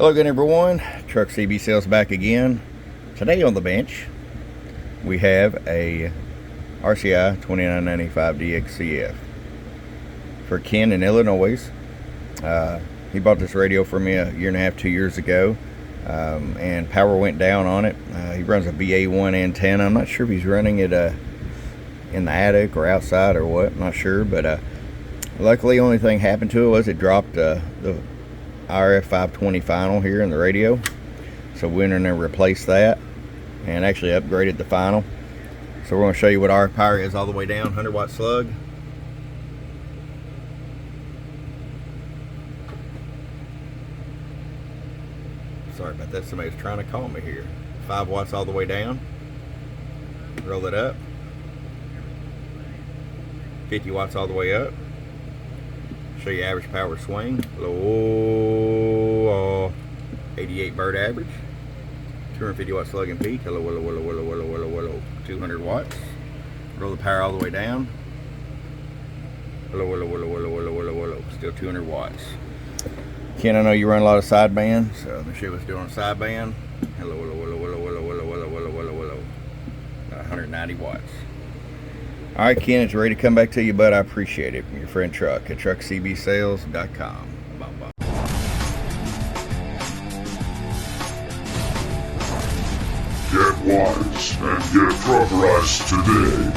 Hello again, everyone. Truck CB Sales back again. Today on the bench we have a RCI-2995DXCF for Ken in Illinois. He bought this radio for me a year and a half, 2 years ago, and power went down on it. He runs a BA1 antenna. I'm not sure if he's running it in the attic or outside or what, I'm not sure, but luckily only thing happened to it was it dropped the RF520 final here in the radio, so we went in there and replaced that and actually upgraded the final. So we're going to show you what our power is all the way down. 100 watt slug, sorry about that, somebody's trying to call me here. 5 watts all the way down, roll it up. 50 watts all the way up. Show you average power swing. Low 88 bird average. 250 watt slug and peak. Hello, 200 watts. Roll the power all the way down. Hello, still 200 watts. Ken, I know you run a lot of sideband, so let me show you what's doing on sideband. Hello, 190 watts. All right, Ken, it's ready to come back to you, bud. I appreciate it. From your friend Truck at truckcbsales.com. Get wise and get truckerized today.